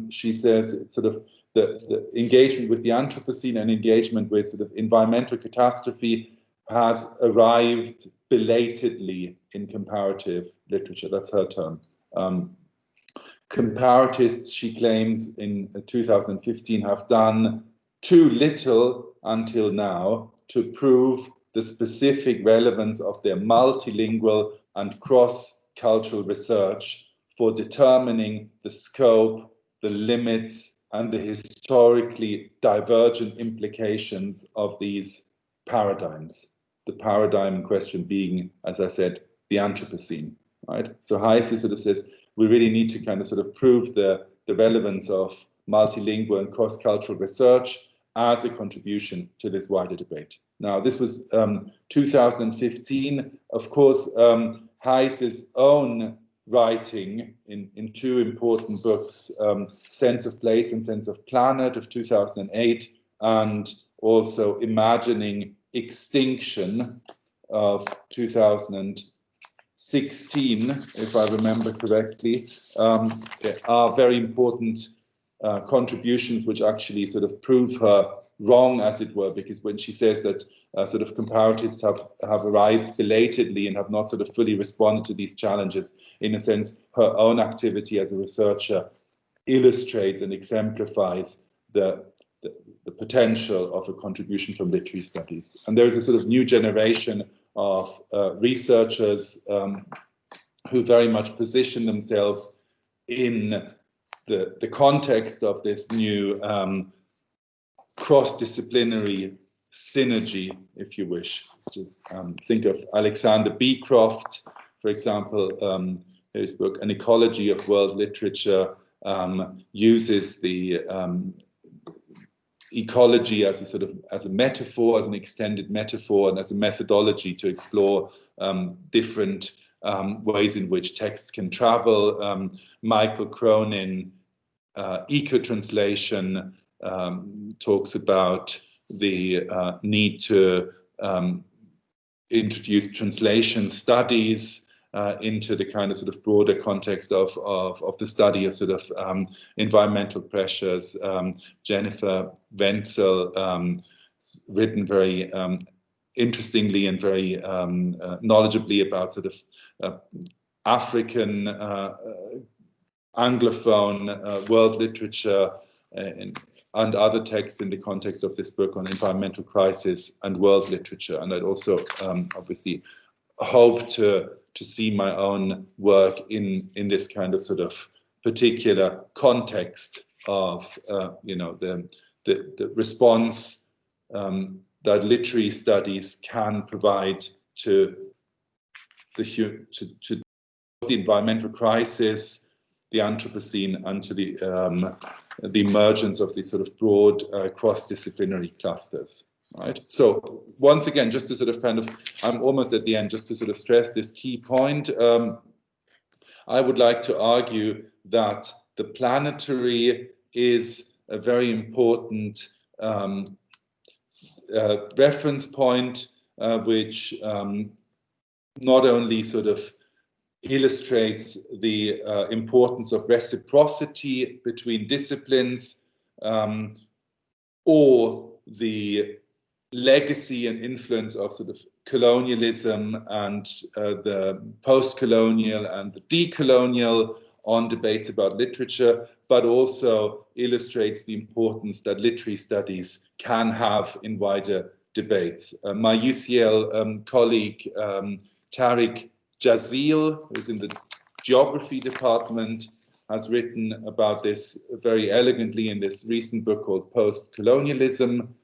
She says it's sort of the engagement with the Anthropocene and engagement with sort of environmental catastrophe has arrived belatedly in comparative literature. That's her term. Comparatists, she claims, in 2015 have done too little until now to prove the specific relevance of their multilingual and cross-cultural research for determining the scope, the limits, and the historically divergent implications of these paradigms. The paradigm in question being, as I said, the Anthropocene, right? So Heise sort of says, we really need to kind of sort of prove the relevance of multilingual and cross-cultural research as a contribution to this wider debate. Now, this was 2015. Of course, Heise's own writing in two important books, Sense of Place and Sense of Planet of 2008, and also Imagining Extinction of 2016, if I remember correctly, are very important contributions which actually sort of prove her wrong, as it were, because when she says that sort of comparatists have arrived belatedly and have not sort of fully responded to these challenges, in a sense, her own activity as a researcher illustrates and exemplifies the potential of a contribution from literary studies. And there is a sort of new generation of researchers who very much position themselves in the context of this new cross-disciplinary synergy, if you wish. Just think of Alexander Beecroft, for example, his book, An Ecology of World Literature, uses the ecology as a sort of as a metaphor, as an extended metaphor, and as a methodology to explore different ways in which texts can travel. Michael Cronin, eco-translation, talks about the need to introduce translation studies into the kind of sort of broader context of the study of sort of environmental pressures. Jennifer Wenzel, written very interestingly and very knowledgeably about sort of African Anglophone world literature and other texts in the context of this book on environmental crisis and world literature. And I'd also obviously hope to see my own work in this kind of sort of particular context of you know, the response that literary studies can provide to the environmental crisis, the Anthropocene, and to the emergence of these sort of broad cross-disciplinary clusters. Right. So once again, just to sort of kind of, I'm almost at the end, just to sort of stress this key point, I would like to argue that the planetary is a very important reference point, which not only sort of illustrates the importance of reciprocity between disciplines, or the legacy and influence of sort of colonialism and the post-colonial and the decolonial on debates about literature, but also illustrates the importance that literary studies can have in wider debates. My UCL colleague, Tariq Jazil, who's in the geography department, has written about this very elegantly in this recent book called Post-Colonialism.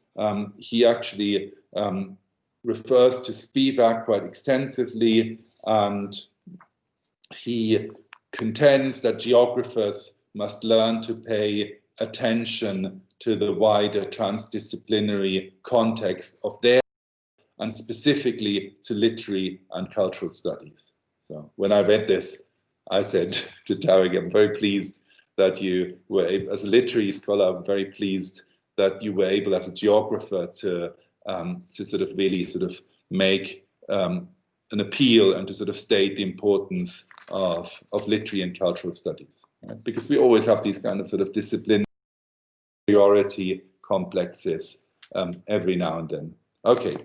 He actually refers to Spivak quite extensively, and he contends that geographers must learn to pay attention to the wider transdisciplinary context of their, and specifically to literary and cultural studies. So when I read this, I said to Tariq, I'm very pleased that you were able, as a literary scholar, I'm very pleased that you were able as a geographer to sort of really sort of make an appeal and to sort of state the importance of literary and cultural studies, right? Because we always have these kind of sort of disciplinary priority complexes every now and then. Okay.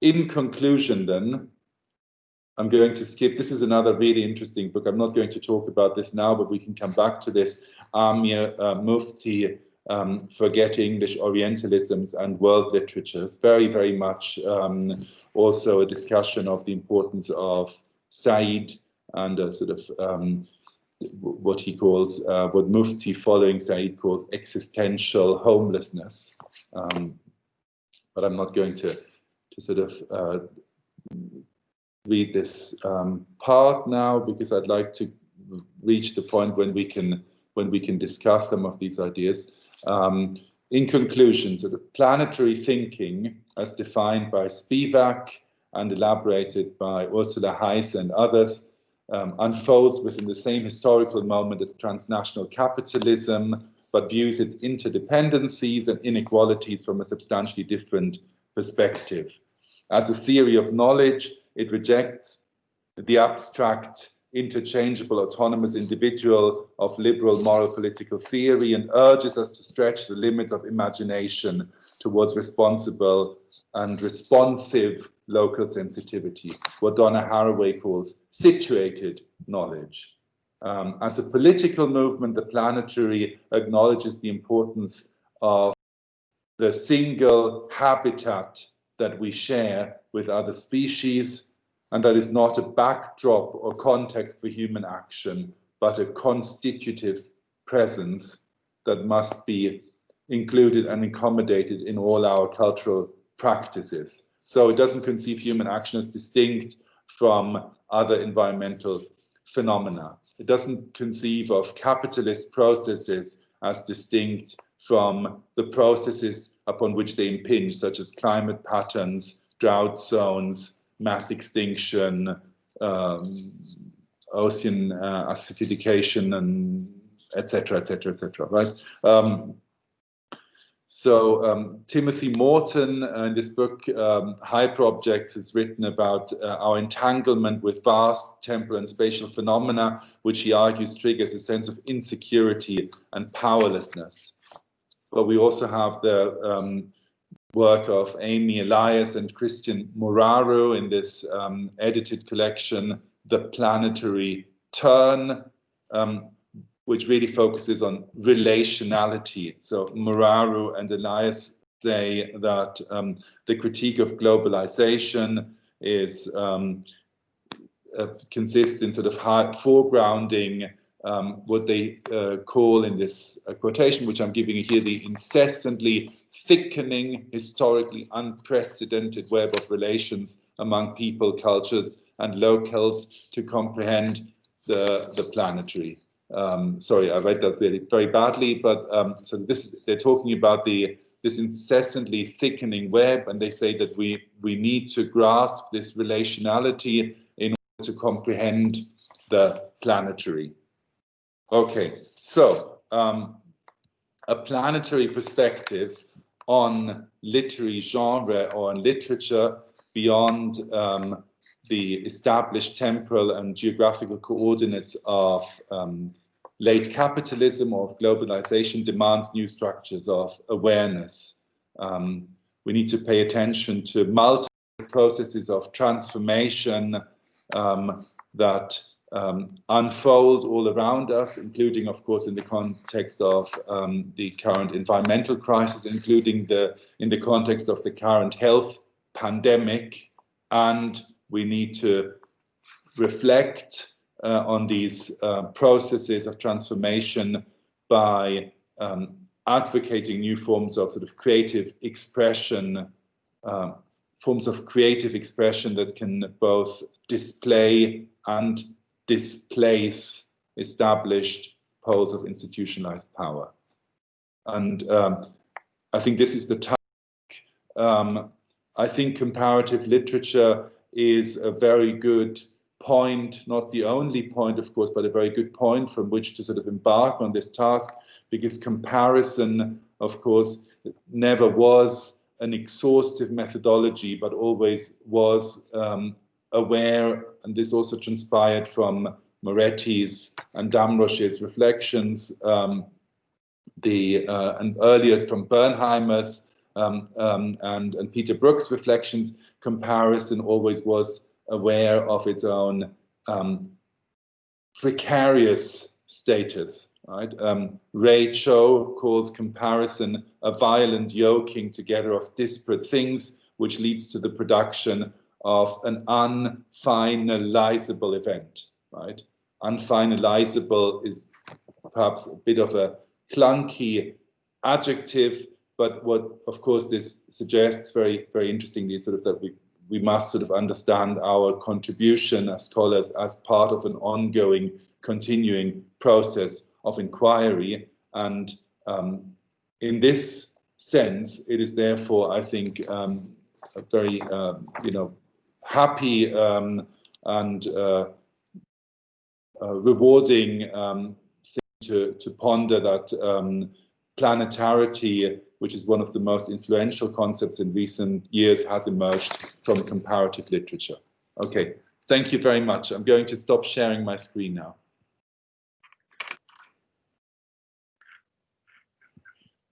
In conclusion then, I'm going to skip, this is another really interesting book. I'm not going to talk about this now, but we can come back to this. Amir Mufti, Forget English Orientalisms and World Literatures, very, very much also a discussion of the importance of Said and a sort of what he calls, what Mufti following Said calls existential homelessness. But I'm not going to sort of read this part now, because I'd like to reach the point when we can discuss some of these ideas. In conclusion, sort of planetary thinking, as defined by Spivak and elaborated by Ursula Heiss and others, unfolds within the same historical moment as transnational capitalism, but views its interdependencies and inequalities from a substantially different perspective. As a theory of knowledge, it rejects the abstract, interchangeable, autonomous individual of liberal moral political theory and urges us to stretch the limits of imagination towards responsible and responsive local sensitivity, what Donna Haraway calls situated knowledge. As a political movement, the planetary acknowledges the importance of the single habitat that we share with other species, and that is not a backdrop or context for human action, but a constitutive presence that must be included and accommodated in all our cultural practices. So it doesn't conceive human action as distinct from other environmental phenomena. It doesn't conceive of capitalist processes as distinct from the processes upon which they impinge, such as climate patterns, drought zones, mass extinction, ocean acidification, and etc., etc., etc. Right? Timothy Morton, in this book, Hyperobjects, has written about our entanglement with vast temporal and spatial phenomena, which he argues triggers a sense of insecurity and powerlessness. But we also have the work of Amy Elias and Christian Muraru in this edited collection, The Planetary Turn, which really focuses on relationality. So Muraru and Elias say that the critique of globalization is consists in sort of foregrounding what they call in this quotation, which I'm giving you here, the incessantly thickening, historically unprecedented web of relations among people, cultures, and locales to comprehend the planetary. Sorry, I read that really very badly, but so they're talking about this incessantly thickening web, and they say that we need to grasp this relationality in order to comprehend the planetary. Okay, so a planetary perspective on literary genre or on literature beyond the established temporal and geographical coordinates of late capitalism or of globalization demands new structures of awareness. We need to pay attention to multiple processes of transformation that unfold all around us, including, of course, in the context of the current environmental crisis, including in the context of the current health pandemic. And we need to reflect on these processes of transformation by advocating new forms of sort of creative expression, forms of creative expression that can both display and displace established poles of institutionalized power. And I think this is the task. I think comparative literature is a very good point, not the only point, of course, but a very good point from which to sort of embark on this task, because comparison, of course, never was an exhaustive methodology, but always was aware, and this also transpired from Moretti's and Damrosch's reflections, and earlier from Bernheimer's and Peter Brook's reflections. Comparison always was aware of its own precarious status right? Ray Cho calls comparison a violent yoking together of disparate things, which leads to the production of an unfinalizable event, right? Unfinalizable is perhaps a bit of a clunky adjective, but what, of course, this suggests very, very interestingly, sort of that we must sort of understand our contribution as scholars as part of an ongoing, continuing process of inquiry. And in this sense, it is therefore, I think, a very, happy and rewarding thing to ponder that planetarity, which is one of the most influential concepts in recent years, has emerged from comparative literature. Okay, thank you very much. I'm going to stop sharing my screen now.